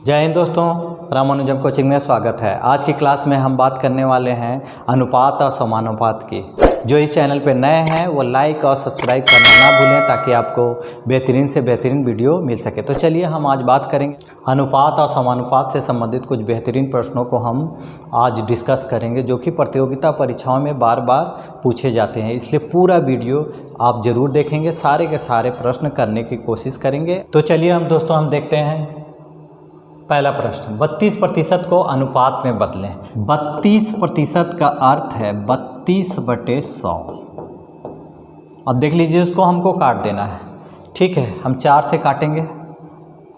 जय हिंद दोस्तों, रामानुजम कोचिंग में स्वागत है। आज की क्लास में हम बात करने वाले हैं अनुपात और समानुपात की। जो इस चैनल पे नए हैं वो लाइक और सब्सक्राइब करना ना भूलें ताकि आपको बेहतरीन से बेहतरीन वीडियो मिल सके। तो चलिए हम आज बात करेंगे अनुपात और समानुपात से संबंधित कुछ बेहतरीन प्रश्नों को हम आज डिस्कस करेंगे, जो कि प्रतियोगिता परीक्षाओं में बार बार पूछे जाते हैं। इसलिए पूरा वीडियो आप ज़रूर देखेंगे, सारे के सारे प्रश्न करने की कोशिश करेंगे। तो चलिए हम देखते हैं पहला प्रश्न। 32% को अनुपात में बदलें। 32% का अर्थ है 32/100। अब देख लीजिए, उसको हमको काट देना है। ठीक है, हम 4 से काटेंगे।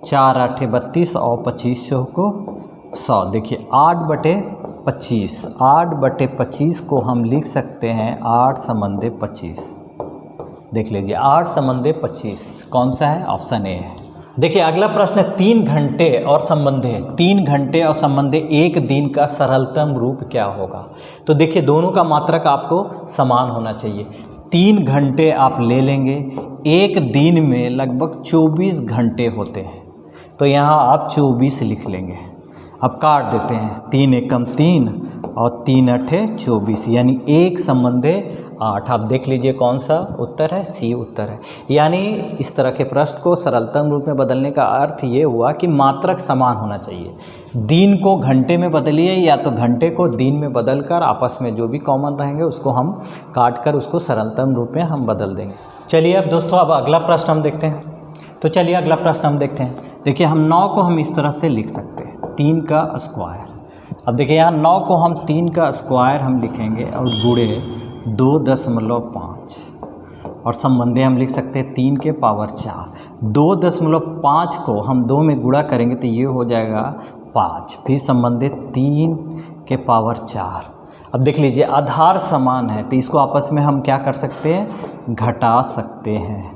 4 8 32 और 25 को 100। देखिए 8/25, 8/25 को हम लिख सकते हैं 8/25। देख लीजिए 8/25 कौन सा है? ऑप्शन ए है। देखिए अगला प्रश्न है 3 घंटे और संबंध है। 3 घंटे और संबंध एक दिन का सरलतम रूप क्या होगा? तो देखिए दोनों का मात्रक आपको समान होना चाहिए। 3 घंटे आप ले लेंगे, एक दिन में लगभग 24 घंटे होते हैं, तो यहाँ आप 24 लिख लेंगे। अब काट देते हैं, 3 एकम 3 और 3 अठे 24, यानी 1/8। आप देख लीजिए कौन सा उत्तर है? सी उत्तर है। यानी इस तरह के प्रश्न को सरलतम रूप में बदलने का अर्थ ये हुआ कि मात्रक समान होना चाहिए। दिन को घंटे में बदलिए या तो घंटे को दिन में बदलकर आपस में जो भी कॉमन रहेंगे उसको हम काट कर उसको सरलतम रूप में हम बदल देंगे। चलिए अब दोस्तों अब अगला प्रश्न हम देखते हैं। तो चलिए अगला प्रश्न हम देखते हैं। देखिए हम 9 को हम इस तरह से लिख सकते हैं, 3 का स्क्वायर। अब देखिए यहाँ 9 को हम 3 का स्क्वायर हम लिखेंगे और गुणे 2.5 और संबंधे हम लिख सकते हैं 3 के पावर 4। 2.5 को हम 2 में गुणा करेंगे तो ये हो जाएगा 5, फिर संबंधे 3 के पावर 4। अब देख लीजिए आधार समान है तो इसको आपस में हम क्या कर सकते हैं? घटा सकते हैं।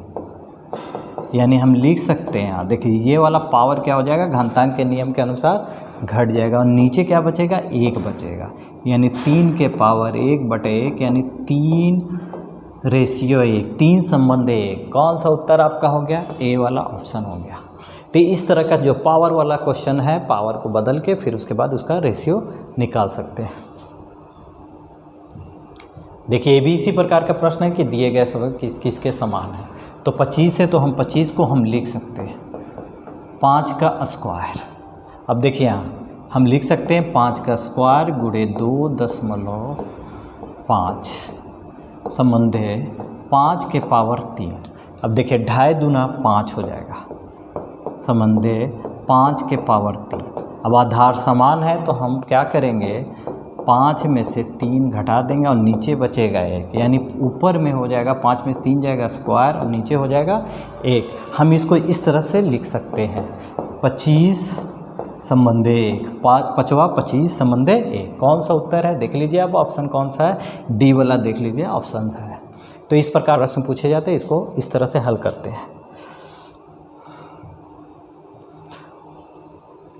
यानी हम लिख सकते हैं, देखिए ये वाला पावर क्या हो जाएगा? घातांक के नियम के अनुसार घट जाएगा और नीचे क्या बचेगा? 1 बचेगा। यानी 3 के पावर 1/1 यानी 3:1, 3 संबंध 1। कौन सा उत्तर आपका हो गया? ए वाला ऑप्शन हो गया। तो इस तरह का जो पावर वाला क्वेश्चन है, पावर को बदल के फिर उसके बाद उसका रेशियो निकाल सकते हैं। देखिए ये भी इसी प्रकार का प्रश्न है कि दिए गए सब किसके समान है। तो 25 है तो हम 25 को हम लिख सकते हैं 5 का स्क्वायर। अब देखिए यहाँ हम लिख सकते हैं 5 का स्क्वायर गुणे 2.5 संबंध है 5 के पावर 3। अब देखिए 2.5 दूना 5 हो जाएगा, संबंध है 5 के पावर 3। अब आधार समान है तो हम क्या करेंगे? 5 में से 3 घटा देंगे और नीचे बचेगा 1, यानी ऊपर में हो जाएगा 5 में 3 जाएगा स्क्वायर और नीचे हो जाएगा 1। हम इसको इस तरह से लिख सकते हैं 25 संबंधे 1, 5वां 25 संबंधे 1। कौन सा उत्तर है? देख लीजिए आप ऑप्शन कौन सा है? डी वाला देख लीजिए ऑप्शन है। तो इस प्रकार प्रश्न पूछे जाते हैं, इसको इस तरह से हल करते हैं।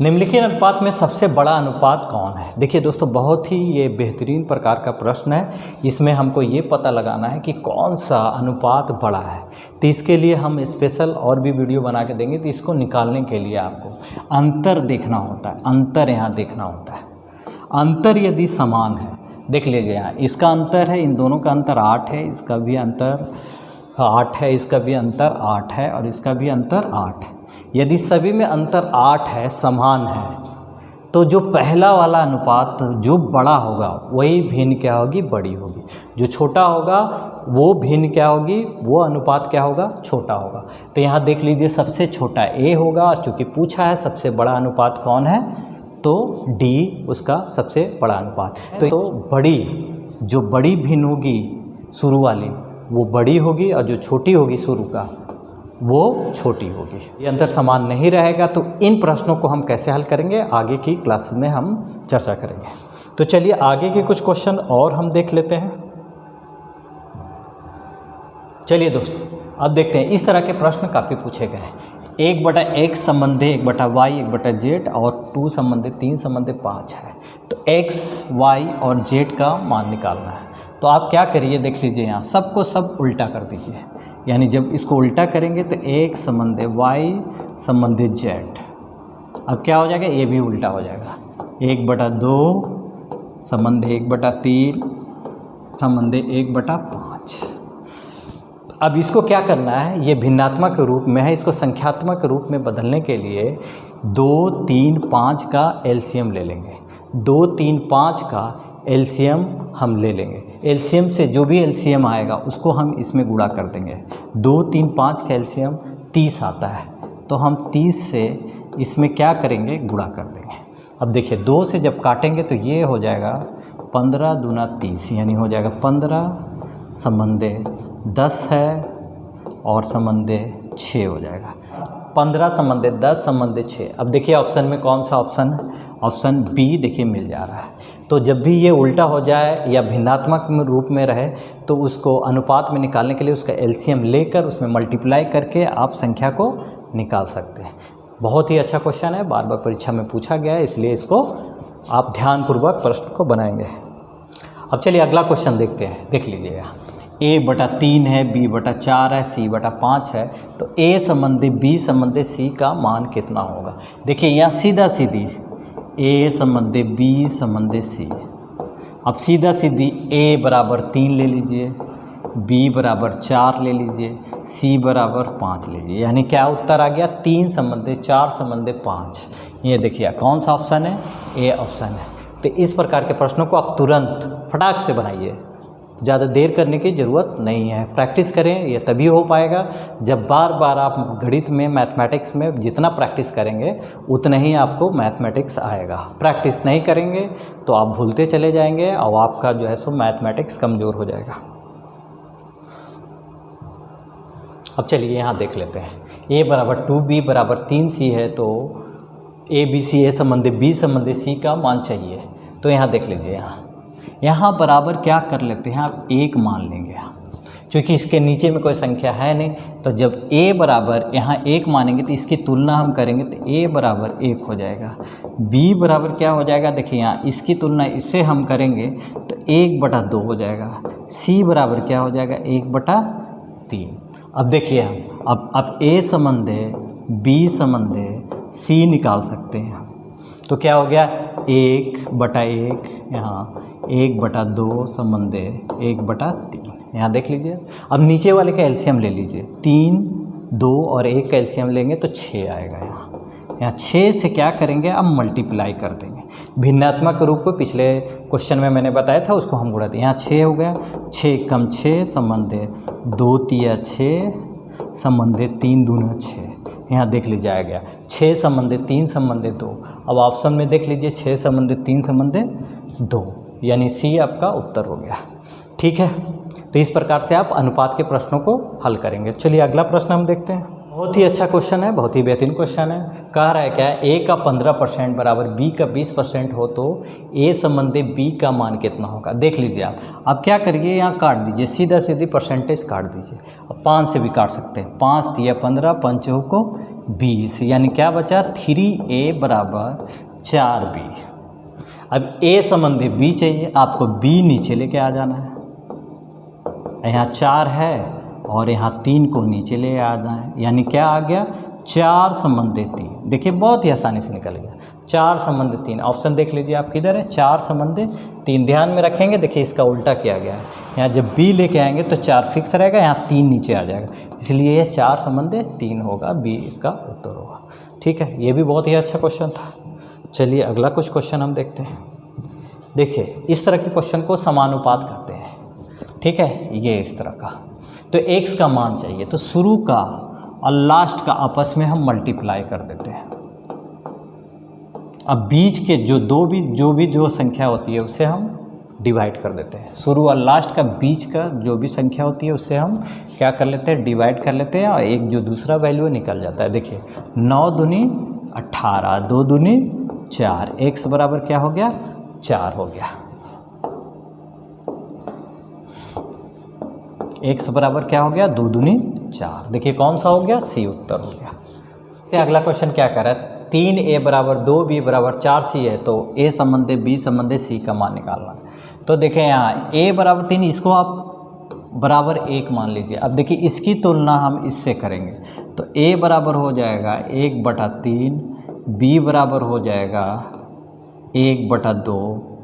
निम्नलिखित अनुपात में सबसे बड़ा अनुपात कौन है? देखिए दोस्तों बहुत ही ये बेहतरीन प्रकार का प्रश्न है। इसमें हमको ये पता लगाना है कि कौन सा अनुपात बड़ा है। तो इसके लिए हम स्पेशल और भी वीडियो बना के देंगे। तो इसको निकालने के लिए आपको अंतर देखना होता है, अंतर यहाँ देखना होता है। अंतर यदि समान है, देख लीजिए यहाँ इसका अंतर है, इन दोनों का अंतर 8 है, इसका भी अंतर 8 है, इसका भी अंतर 8 है और इसका भी अंतर 8 है। यदि सभी में अंतर 8 है, समान है, तो जो पहला वाला अनुपात जो बड़ा होगा वही भिन्न क्या होगी? बड़ी होगी। जो छोटा होगा वो भिन्न क्या होगी? वो अनुपात क्या होगा? छोटा होगा। तो यहाँ देख लीजिए सबसे छोटा ए होगा और चूँकि पूछा है सबसे बड़ा अनुपात कौन है, तो डी उसका सबसे बड़ा अनुपात। तो बड़ी जो बड़ी भिन्न होगी शुरू वाली वो बड़ी होगी और जो छोटी होगी शुरू का वो छोटी होगी। ये अंतर समान नहीं रहेगा। तो इन प्रश्नों को हम कैसे हल करेंगे आगे की क्लास में हम चर्चा करेंगे। तो चलिए आगे के कुछ क्वेश्चन और हम देख लेते हैं। चलिए दोस्तों अब देखते हैं, इस तरह के प्रश्न काफ़ी पूछे गए हैं। 1/x संबंधे 1/y 1/z और 2 संबंधे 3 संबंधे 5 है। तो x, y और z का मान निकालना है। तो आप क्या करिए? देख लीजिए यहाँ सबको सब उल्टा कर दीजिए। यानी जब इसको उल्टा करेंगे तो 1 संबंधे y संबंधित z अब क्या हो जाएगा, ये भी उल्टा हो जाएगा, 1/2 संबंध 1/3 संबंध 1/5। अब इसको क्या करना है, ये भिन्नात्मक रूप में है, इसको संख्यात्मक रूप में बदलने के लिए 2, 3, 5 का एलसीएम ले लेंगे। 2, 3, 5 का एलसीएम हम ले लेंगे। एलसीएम से जो भी एलसीएम आएगा उसको हम इसमें गुणा कर देंगे। 2, 3, 5 का एलसीएम 30 आता है, तो हम 30 से इसमें क्या करेंगे, गुणा कर देंगे। अब देखिए 2 से जब काटेंगे तो ये हो जाएगा 15 दूना 30, यानी हो जाएगा 15 संबंधे 10 है और संबंधे 6 हो जाएगा। 15 संबंधे 10 संबंधे 6। अब देखिए ऑप्शन में कौन सा ऑप्शन है, ऑप्शन बी देखिए मिल जा रहा है। तो जब भी ये उल्टा हो जाए या भिन्नात्मक रूप में रहे तो उसको अनुपात में निकालने के लिए उसका एलसीएम लेकर उसमें मल्टीप्लाई करके आप संख्या को निकाल सकते हैं। बहुत ही अच्छा क्वेश्चन है, बार बार परीक्षा में पूछा गया है, इसलिए इसको आप ध्यानपूर्वक प्रश्न को बनाएंगे। अब चलिए अगला क्वेश्चन देखते हैं, देख लीजिएगा। a/3 है, b/4 है, c/5 है, तो a संबंधी b संबंधी c का मान कितना होगा। देखिए यहाँ सीधा सीधी a संबंधी b संबंधी c। अब सीधा सीधी a बराबर 3 ले लीजिए, b बराबर 4 ले लीजिए, c बराबर 5 ले लीजिए, यानी क्या उत्तर आ गया, 3 संबंधी 4 संबंधी 5। ये देखिए कौन सा ऑप्शन है, ए ऑप्शन है। तो इस प्रकार के प्रश्नों को आप तुरंत फटाक से बनाइए, ज़्यादा देर करने की ज़रूरत नहीं है। प्रैक्टिस करें, ये तभी हो पाएगा जब बार बार आप गणित में, मैथमेटिक्स में जितना प्रैक्टिस करेंगे उतना ही आपको मैथमेटिक्स आएगा। प्रैक्टिस नहीं करेंगे तो आप भूलते चले जाएंगे और आपका जो है सो मैथमेटिक्स कमज़ोर हो जाएगा। अब चलिए यहाँ देख लेते हैं, a/2 b/3c है, तो a b c a संबंधी b संबंधी c का मान चाहिए। तो यहाँ देख लीजिए, यहाँ बराबर क्या कर लेते हैं आप, 1 मान लेंगे, क्योंकि इसके नीचे में कोई संख्या है नहीं। तो जब a बराबर यहाँ 1 मानेंगे तो इसकी तुलना हम करेंगे तो a बराबर 1 हो जाएगा। b बराबर क्या हो जाएगा, देखिए यहाँ इसकी तुलना इससे हम करेंगे तो 1/2 हो जाएगा। c बराबर क्या हो जाएगा, 1/3। अब देखिए हम अब a संबंधे b संबंधे c निकाल सकते हैं। तो क्या हो गया, 1/1 यहाँ 1/2 संबंधे 1/3। यहाँ देख लीजिए। अब नीचे वाले का एलसीएम ले लीजिए, 3, 2 और 1 का एलसीएम लेंगे तो 6 आएगा। यहाँ 6 से क्या करेंगे, अब मल्टीप्लाई कर देंगे। भिन्नात्मक रूप को पिछले क्वेश्चन में मैंने बताया था, उसको हम गुणा दें। यहाँ 6 हो गया, 6 कम 6 संबंधे 2 तिया 6 संबंधे 3 दूना 6। यहाँ देख लीजिए आ गया 6 संबंधे 3 संबंधे 2। अब ऑप्शन में देख लीजिए 6 संबंधे 3 संबंधे 2, यानी सी आपका उत्तर हो गया। ठीक है, तो इस प्रकार से आप अनुपात के प्रश्नों को हल करेंगे। चलिए अगला प्रश्न हम देखते हैं। बहुत ही अच्छा क्वेश्चन है, बहुत ही बेहतरीन क्वेश्चन है। कह रहा है क्या, a का 15% बराबर b का 20% हो तो a संबंधी b का मान कितना होगा। देख लीजिए आप क्या करिए, यहाँ काट दीजिए, सीधा सीधी परसेंटेज काट दीजिए। अब 5 से भी काट सकते हैं, 5 तिया 15, 5 को 20, यानी क्या बचा, 3a बराबर 4b। अब a संबंधी b चाहिए, आपको b नीचे लेके आ जाना है। यहाँ 4 है और यहाँ 3 को नीचे ले आ जाए, यानी क्या आ गया, 4 संबंधे 3। देखिए बहुत ही आसानी से निकल गया, 4 संबंधे 3। ऑप्शन देख लीजिए आप किधर है, 4 संबंधे 3। ध्यान में रखेंगे, देखिए इसका उल्टा किया गया है। यहाँ जब b लेके आएंगे तो 4 फिक्स रहेगा, यहाँ 3 नीचे आ जाएगा, इसलिए यह 4 संबंधे 3 होगा, b इसका उत्तर होगा। ठीक है, ये भी बहुत ही अच्छा क्वेश्चन था। चलिए अगला कुछ क्वेश्चन हम देखते हैं। देखिए इस तरह के क्वेश्चन को समानुपात कहते हैं। ठीक है, ये इस तरह का, तो x का मान चाहिए, तो शुरू का और लास्ट का आपस में हम मल्टीप्लाई कर देते हैं। अब बीच के जो संख्या होती है उससे हम डिवाइड कर देते हैं। शुरू और लास्ट का बीच का जो भी संख्या होती है उससे हम क्या कर लेते हैं, डिवाइड कर लेते हैं, और एक जो दूसरा वैल्यू निकल जाता है। देखिए 9 दूनी 18, 2 दूनी 4, x बराबर क्या हो गया, 4 हो गया। x बराबर क्या हो गया, 2 दूनी 4। देखिए कौन सा हो गया, सी उत्तर हो गया। तो अगला क्वेश्चन क्या कर रहा है, 3a बराबर 2 b बराबर 4c है, तो a संबंधे b संबंधे c का मान निकालना है। तो देखें यहाँ a बराबर 3, इसको आप बराबर 1 मान लीजिए। अब देखिए इसकी तुलना हम इससे करेंगे तो a बराबर हो जाएगा 1/3, B बराबर हो जाएगा 1/2,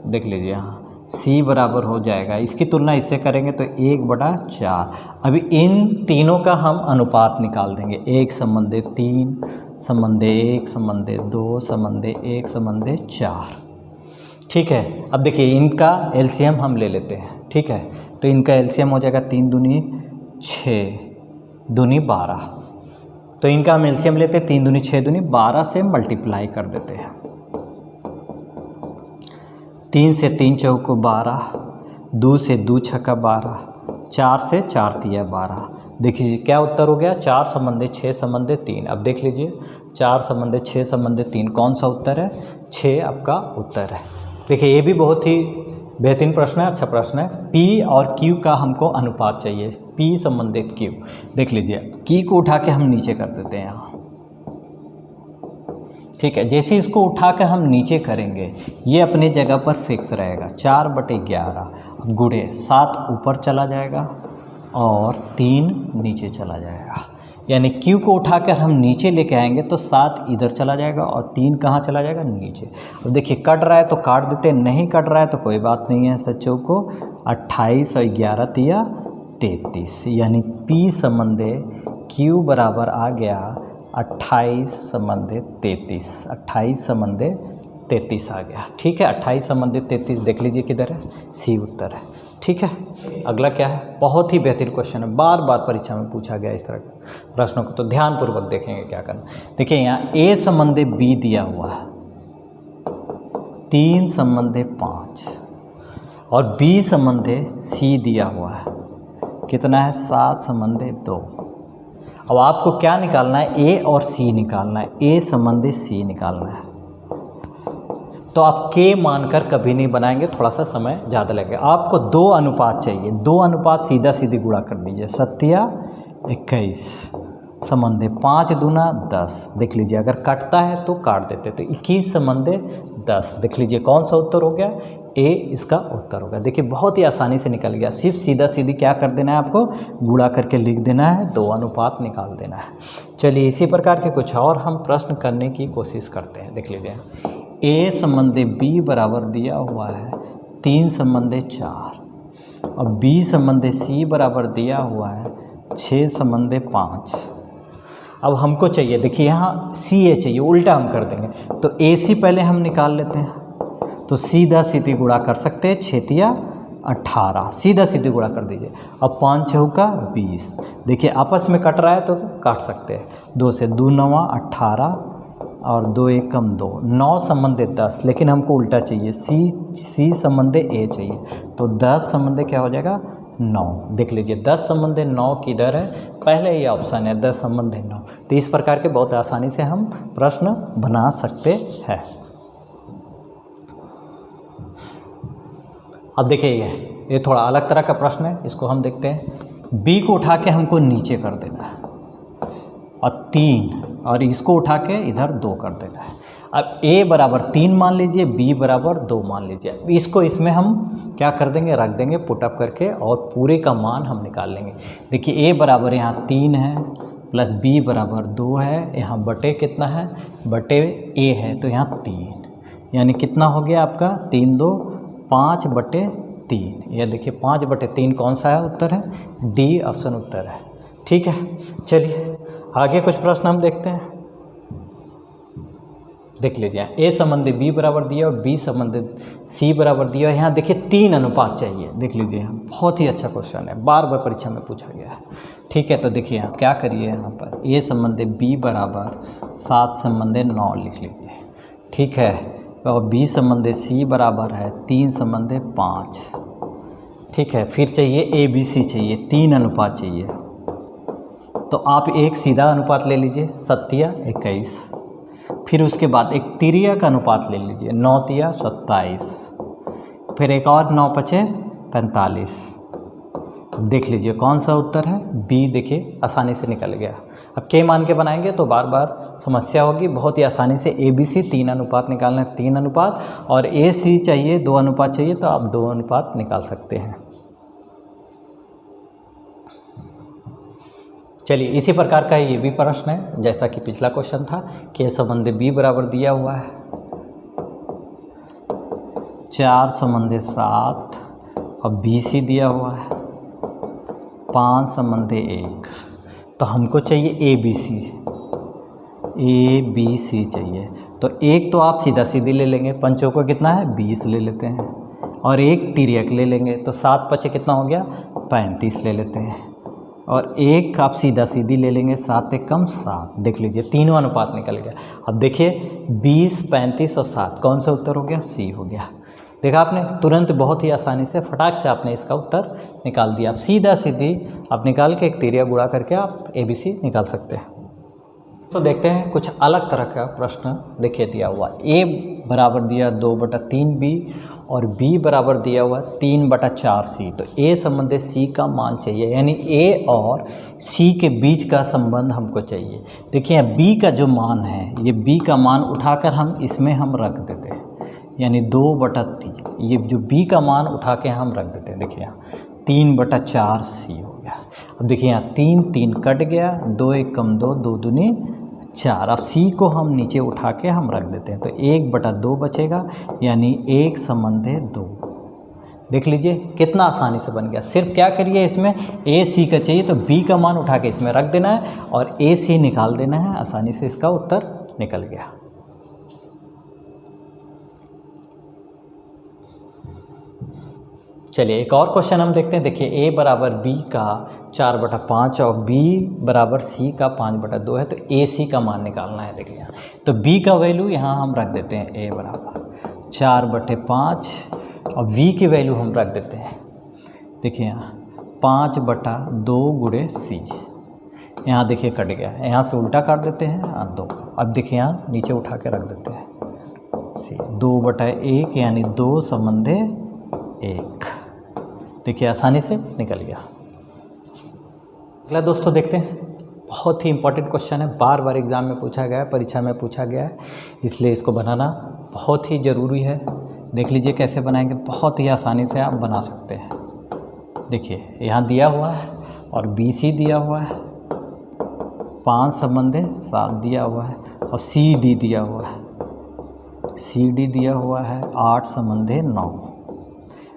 देख लीजिए यहाँ C बराबर हो जाएगा, इसकी तुलना इससे करेंगे तो 1/4। अभी इन तीनों का हम अनुपात निकाल देंगे, 1 संबंधे 3 संबंधे 1 संबंधे 2 संबंधे 1 संबंधे 4। ठीक है, अब देखिए इनका एलसीएम हम ले लेते हैं। ठीक है, तो इनका एलसीएम हो जाएगा 3 दूनी 6 दूनी 12। तो इनका हम एलसीएम लेते हैं, 3 दूनी 6 दूनी 12 से मल्टीप्लाई कर देते हैं। 3 से 3 चौको 12, 2 से 2 छक्का 12, 4 से 4 तिया 12। देखिए क्या उत्तर हो गया, 4 संबंधे 6 संबंधे 3। अब देख लीजिए 4 संबंधे 6 संबंधे 3 कौन सा उत्तर है, 6 आपका उत्तर है। देखिए ये भी बहुत ही बेहतरीन प्रश्न है, अच्छा प्रश्न है। P और Q का हमको अनुपात चाहिए, P संबंधित Q। देख लीजिए Q को उठा के हम नीचे कर देते हैं यहाँ। ठीक है, जैसे इसको उठा कर हम नीचे करेंगे ये अपनी जगह पर फिक्स रहेगा, 4/11। अब गुणे 7 ऊपर चला जाएगा और 3 नीचे चला जाएगा, यानी Q को उठाकर हम नीचे लेके आएंगे तो 7 इधर चला जाएगा और 3 कहाँ चला जाएगा, नीचे। अब देखिए कट रहा है तो काट देते, नहीं कट रहा है तो कोई बात नहीं है। सच्चों को 28 और 11 तिया 33, यानी P संबंधे Q बराबर आ गया 28 संबंधे 33, 28 संबंधे 33 आ गया। ठीक है, 28 संबंधे 33 देख लीजिए किधर है, C उत्तर है। ठीक है, अगला क्या है, बहुत ही बेहतरीन क्वेश्चन है, बार बार परीक्षा में पूछा गया इस तरह के प्रश्नों को, तो ध्यानपूर्वक देखेंगे क्या करना। देखिए यहाँ A संबंधे B दिया हुआ है 3 संबंधे 5 और B संबंधे C दिया हुआ है कितना है, 7 संबंधे 2। अब आपको क्या निकालना है, A और C निकालना है, A संबंधे C निकालना है। तो आप K मानकर कभी नहीं बनाएंगे, थोड़ा सा समय ज़्यादा लगेगा। आपको 2 अनुपात चाहिए, 2 अनुपात सीधा सीधी गुणा कर दीजिए, 7×21 संबंधे 5 दूना 10। देख लीजिए अगर कटता है तो काट देते, तो 21 संबंधे 10। देख लीजिए कौन सा उत्तर हो गया, A इसका उत्तर होगा। देखिए बहुत ही आसानी से निकल गया, सिर्फ सीधा सीधी क्या कर देना है, आपको गुणा करके लिख देना है, 2 अनुपात निकाल देना है। चलिए इसी प्रकार के कुछ और हम प्रश्न करने की कोशिश करते हैं। देख लीजिए A संबंधे B बराबर दिया हुआ है 3 संबंधे 4 और B संबंधे C बराबर दिया हुआ है 6 संबंधे 5। अब हमको चाहिए, देखिए यहाँ CA चाहिए, उल्टा हम कर देंगे, तो AC पहले हम निकाल लेते हैं, तो सीधा सीधी गुणा कर सकते हैं, 6×3 18, सीधा सीधी गुणा कर दीजिए। अब 5 चौका 20, देखिए आपस में कट रहा है तो काट सकते हैं, 2 से 2 9 18 और 2 1 कम 2, 9 संबंधे 10, लेकिन हमको उल्टा चाहिए, C संबंधे A चाहिए, तो 10 संबंधे क्या हो जाएगा, 9। देख लीजिए 10 संबंधे 9 किधर है, पहले ये ऑप्शन है 10 संबंधे 9। तो इस प्रकार के बहुत आसानी से हम प्रश्न बना सकते हैं। अब देखिए ये थोड़ा अलग तरह का प्रश्न है, इसको हम देखते हैं। B को उठा के हमको नीचे कर देना है और 3, और इसको उठा के इधर 2 कर देना है। अब A बराबर 3 मान लीजिए, B बराबर 2 मान लीजिए। इसको इसमें हम क्या कर देंगे, रख देंगे पुटअप करके और पूरे का मान हम निकाल लेंगे। देखिए A बराबर यहाँ 3 है प्लस B बराबर 2 है, यहाँ बटे कितना है, बटे A है, तो यहाँ 3, यानी कितना हो गया आपका 3 2 5/3। यह देखिए 5/3 कौन सा है, उत्तर है D ऑप्शन उत्तर है। ठीक है, चलिए आगे कुछ प्रश्न हम देखते हैं। देख लीजिए A संबंधी B बराबर दिया और B संबंधी C बराबर दिया। यहाँ देखिए 3 अनुपात चाहिए। देख लीजिए यहाँ बहुत ही अच्छा क्वेश्चन है, बार बार परीक्षा में पूछा गया है। ठीक है, तो देखिए यहाँ क्या करिए, यहाँ पर A संबंधी B बराबर 7 संबंधी 9 लिख लीजिए। ठीक है, और B संबंधी C बराबर है 3 संबंधी 5। ठीक है, फिर चाहिए ABC चाहिए, 3 अनुपात चाहिए, तो आप एक सीधा अनुपात ले लीजिए 7×21, फिर उसके बाद एक तिरिया का अनुपात ले लीजिए 9×27, फिर एक और 9×5 = 45। देख लीजिए कौन सा उत्तर है, B। देखिए आसानी से निकल गया। अब K मान के बनाएंगे तो बार बार समस्या होगी, बहुत ही आसानी से ABC 3 अनुपात निकालना है, 3 अनुपात, और AC चाहिए 2 अनुपात चाहिए, तो आप 2 अनुपात निकाल सकते हैं। चलिए इसी प्रकार का ये भी प्रश्न है जैसा कि पिछला क्वेश्चन था कि संबंध बी बराबर दिया हुआ है 4 संबंध 7 और बी सी दिया हुआ है 5 संबंध 1। तो हमको चाहिए ए बी सी चाहिए। तो एक तो आप सीधा सीधी ले लेंगे, पंचों को कितना है 20 ले लेते हैं, और एक तिर्यक ले लेंगे तो 7 पचे कितना हो गया 35 ले लेते हैं, और एक आप सीधा सीधी ले लेंगे 7 एक कम 7। देख लीजिए तीनों अनुपात निकल गया। अब देखिए 20, 35 और 7 कौन सा उत्तर हो गया, सी हो गया। देखा आपने, तुरंत बहुत ही आसानी से फटाक से आपने इसका उत्तर निकाल दिया। आप सीधा सीधी आप निकाल के एक तिर्यक गुणा करके आप ए बी सी निकाल सकते हैं। तो देखते हैं कुछ अलग तरह का प्रश्न देखिए दिया हुआ। ए बराबर दिया 2/3 बी और बी बराबर दिया हुआ 3/4 सी। तो ए संबंध सी का मान चाहिए, यानी ए और सी के बीच का संबंध हमको चाहिए। देखिए बी का जो मान है, ये बी का मान उठाकर हम इसमें हम रख देते हैं, यानी 2/3। ये जो बी का मान उठा के हम रख देते हैं, देखिए यहाँ 3/4 सी हो गया। अब देखिए यहाँ 3 कट गया, 2 एक कम 2, 2 दूनी 4। अब सी को हम नीचे उठा के हम रख देते हैं, तो 1/2 बचेगा, यानी 1 संबंध 2। देख लीजिए कितना आसानी से बन गया। सिर्फ क्या करिए, इसमें ए सी का चाहिए तो बी का मान उठा के इसमें रख देना है और ए सी निकाल देना है, आसानी से इसका उत्तर निकल गया। चलिए एक और क्वेश्चन हम देखते हैं। देखिए ए बराबर बी का 4/5 और बी बराबर सी का 5/2 है, तो ए सी का मान निकालना है। देखिए यहाँ तो बी का वैल्यू यहाँ हम रख देते हैं, ए बराबर 4/5 और वी की वैल्यू हम रख देते हैं। देखिए यहाँ 5/2 गुणे सी, यहाँ देखिए कट गया, यहाँ से उल्टा काट देते हैं 2। अब देखिए यहाँ नीचे उठा के रख देते हैं सी, 2/1 यानी 2 संबंध 1। देखिए आसानी से निकल गया। अगला दोस्तों देखते हैं, बहुत ही इंपॉर्टेंट क्वेश्चन है, बार बार एग्ज़ाम में पूछा गया है, परीक्षा में पूछा गया है, इसलिए इसको बनाना बहुत ही ज़रूरी है। देख लीजिए कैसे बनाएंगे, बहुत ही आसानी से आप बना सकते हैं। देखिए यहाँ दिया हुआ है और बी सी दिया हुआ है, 5 संबंध 7 दिया हुआ है, और सी डी दिया हुआ है, सी डी दिया हुआ है 8 संबंध 9।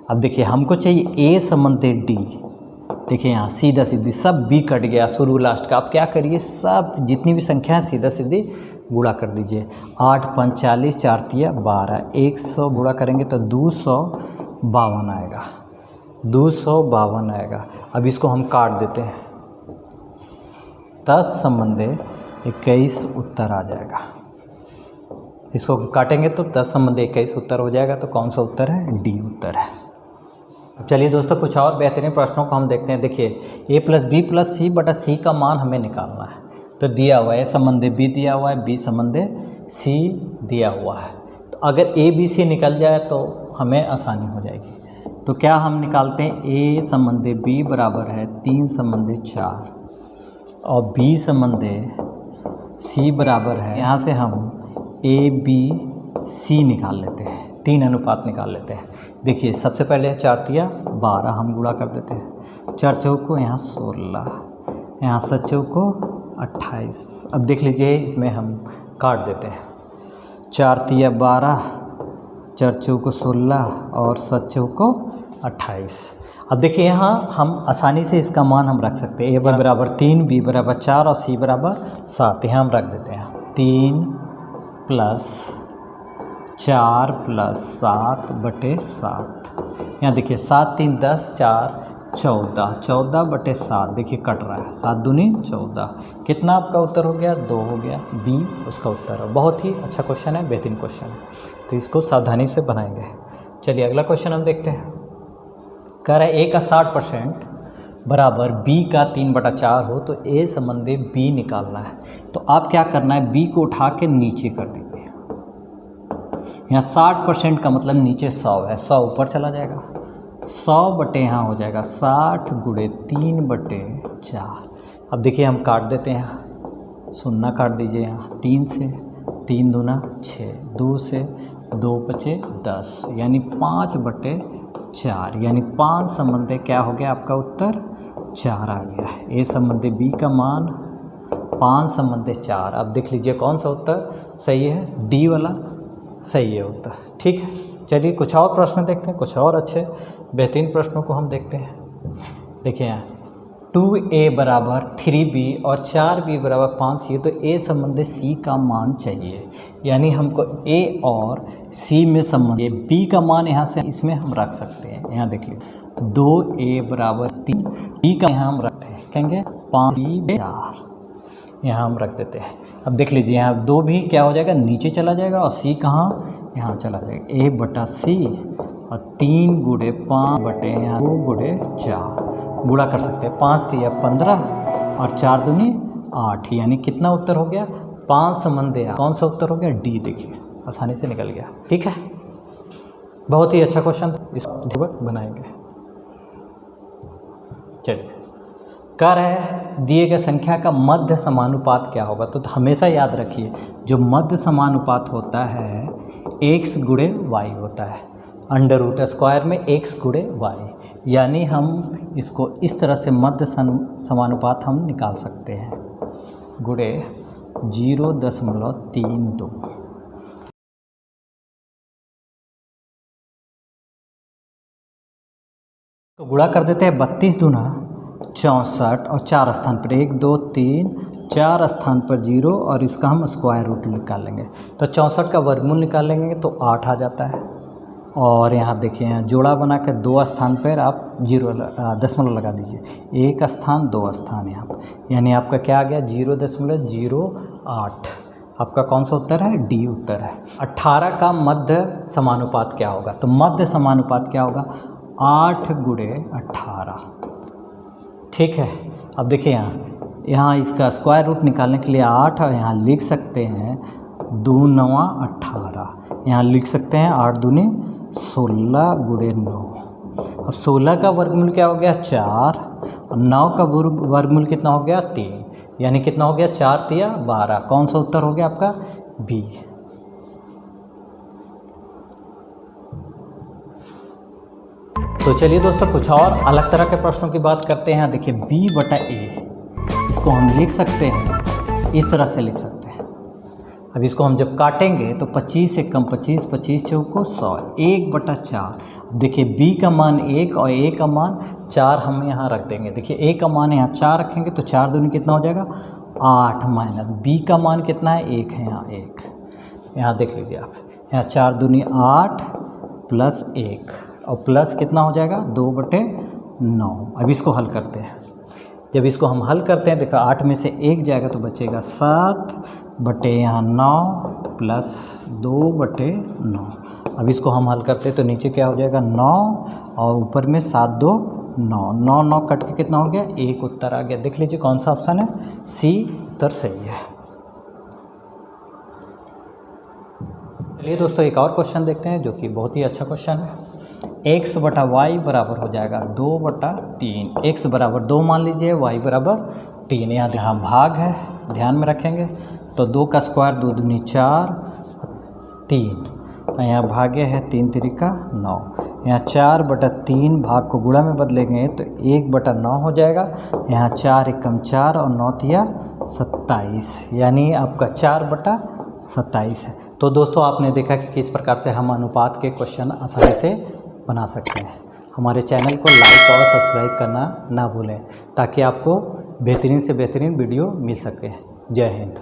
अब देखिए हमको चाहिए ए संबंध डी। देखिए यहाँ सीधा सीधी सब बी कट गया शुरू लास्ट का। आप क्या करिए, सब जितनी भी संख्या है सीधा सीधी गुणा कर दीजिए। 8 5 40, 4 तिया 12, 100 गुणा करेंगे तो 252 आएगा, 252 आएगा। अब इसको हम काट देते हैं, 10 संबंध 21 उत्तर आ जाएगा। इसको काटेंगे तो 10 संबंध 21 उत्तर हो जाएगा। तो कौन सा उत्तर है, डी उत्तर है। चलिए दोस्तों कुछ और बेहतरीन प्रश्नों को हम देखते हैं। देखिए a + b + c का मान हमें निकालना है। तो दिया हुआ है संबंध b दिया हुआ है, b संबंध c दिया हुआ है। तो अगर a b c निकल जाए तो हमें आसानी हो जाएगी। तो क्या हम निकालते हैं, a संबंध b बराबर है 3 संबंध 4 और b संबंध c बराबर है, यहाँ से हम a b c निकाल लेते हैं, 3 अनुपात निकाल लेते हैं। देखिए सबसे पहले 4 तिया 12 हम गुणा कर देते हैं, 4 चौको यहाँ 16, यहाँ 7 चौको 28। अब देख लीजिए इसमें हम काट देते हैं, 4 तिया 12, 4 चौको 16 और 7 चौको 28। अब देखिए यहाँ हम आसानी से इसका मान हम रख सकते हैं, ए बराबर 3, बी बराबर 4 और सी बराबर 7। यहाँ हम रख देते हैं 3 + 4 + 7/7। यहाँ देखिए 7 3 10, 4 14, 14/7। देखिए कट रहा है, 7 दूनी 14। कितना आपका उत्तर हो गया, 2 हो गया, बी उसका उत्तर है। बहुत ही अच्छा क्वेश्चन है, बेहतरीन क्वेश्चन है, तो इसको सावधानी से बनाएंगे। चलिए अगला क्वेश्चन हम देखते हैं। कह रहा है ए का 60% बराबर बी का 3/4 हो तो ए संबंधी बी निकालना है। तो आप क्या करना है, बी को उठा के नीचे कर दीजिए। यहाँ 60% का मतलब नीचे 100 है, 100 ऊपर चला जाएगा, 100 यहाँ हो जाएगा 60 गुणे 3/4। अब देखिए हम काट देते हैं, यहाँ 0 काट दीजिए, यहाँ 3 से 3 दूना 6, 2 से 2 × 10 यानी 5/4, यानी 5 संबंध क्या हो गया आपका उत्तर 4 आ गया। ए संबंधी बी का मान 5 संबंधी 4। अब देख लीजिए कौन सा उत्तर सही है, डी वाला सही है उत्तर। ठीक है, चलिए कुछ और प्रश्न देखते हैं, कुछ और अच्छे बेहतरीन प्रश्नों को हम देखते हैं। देखिए यहाँ 2a बराबर 3b और 4b बराबर 5c, तो a संबंधी c का मान चाहिए। यानी हमको a और c में संबंध, b का मान यहाँ से इसमें हम रख सकते हैं। यहाँ देख लीजिए 2a बराबर 3, b का यहाँ हम रखते हैं, कहेंगे 5c 4, यहाँ हम रख देते हैं। अब देख लीजिए यहाँ 2 भी क्या हो जाएगा, नीचे चला जाएगा और c कहाँ, यहाँ चला जाएगा। a बटा c और 3 गुणे 5 बटे यहाँ 2 गुणे 4, गुणा कर सकते हैं। 5 3 15 और 4 दूनी 8, यानी कितना उत्तर हो गया, 5 संबंधी 8। कौन सा उत्तर हो गया, डी। देखिए आसानी से निकल गया। ठीक है, बहुत ही अच्छा क्वेश्चन, इसको बनाएंगे। चलिए, कह रहे हैं दिए गए संख्या का मध्य समानुपात क्या होगा। तो हमेशा याद रखिए जो मध्य समानुपात होता है x गुणे y होता है, अंडर रूट स्क्वायर में x गुणे y। यानी हम इसको इस तरह से मध्य समानुपात हम निकाल सकते हैं, गुणे 0.32। तो गुणा कर देते हैं, 32 दूना 64 और 4 स्थान पर 1 2 3 4 स्थान पर 0 और इसका हम स्क्वायर रूट निकाल लेंगे। तो 64 का वर्गमूल निकालेंगे तो 8 आ जाता है। और यहाँ देखिए यहाँ जोड़ा बना के 2 स्थान पर आप 0 दशमलव लगा दीजिए, 1 स्थान 2 स्थान यहाँ पर, यानी आपका क्या आ गया 0.08। आपका कौन सा उत्तर है, डी उत्तर है। 18 का मध्य समानुपात क्या होगा। तो मध्य समानुपात क्या होगा, 8 गुणे 18। ठीक है, अब देखिए यहाँ इसका स्क्वायर रूट निकालने के लिए 8 और यहाँ लिख सकते हैं 2 9 18, यहाँ लिख सकते हैं 8 दूनी 16 गुणे 9। अब 16 का वर्गमूल क्या हो गया 4 और 9 का वर्गमूल कितना हो गया 3, यानी कितना हो गया 4 3 12। कौन सा उत्तर हो गया आपका, बी। तो चलिए दोस्तों कुछ और अलग तरह के प्रश्नों की बात करते हैं। देखिए b बटा a, इसको हम लिख सकते हैं, इस तरह से लिख सकते हैं। अब इसको हम जब काटेंगे तो 25 से कम 25, 25 चौको 100, 1 बटा 4। देखिए b का मान 1 और a का मान 4 हम यहाँ रख देंगे। देखिए a का मान यहाँ 4 रखेंगे तो 4 दूनी कितना हो जाएगा 8, माइनस b का मान कितना है 1 है, यहाँ 1, यहाँ देख लीजिए आप, यहाँ 4 दूनी 8 प्लस 1 और प्लस कितना हो जाएगा 2 बटे 9। अब इसको हल करते हैं, जब इसको हम हल करते हैं देखो 8 में से 1 जाएगा तो बचेगा 7 बटे यहाँ 9 प्लस 2 बटे 9। अब इसको हम हल करते हैं तो नीचे क्या हो जाएगा 9 और ऊपर में 7 2 9, 9 9 कट के कितना हो गया 1 उत्तर आ गया। देख लीजिए कौन सा ऑप्शन है, सी उत्तर सही है। चलिए दोस्तों एक और क्वेश्चन देखते हैं जो कि बहुत ही अच्छा क्वेश्चन है। x बटा वाई बराबर हो जाएगा 2 बटा 3। x बराबर 2 मान लीजिए, y बराबर 3। यहाँ भाग है, ध्यान में रखेंगे। तो 2 का स्क्वायर 2 दूनी 4 3, यहाँ भागे है 3 3 9। यहाँ 4 बटा 3 भाग को गुणा में बदलेंगे तो 1 बटा 9 हो जाएगा। यहाँ 4 एकम 4 और 9 तिया 27, यानी आपका 4 बटा 27 है। तो दोस्तों आपने देखा कि किस प्रकार से हम अनुपात के क्वेश्चन आसानी से बना सकते हैं। हमारे चैनल को लाइक और सब्सक्राइब करना ना भूलें ताकि आपको बेहतरीन से बेहतरीन वीडियो मिल सके। जय हिंद।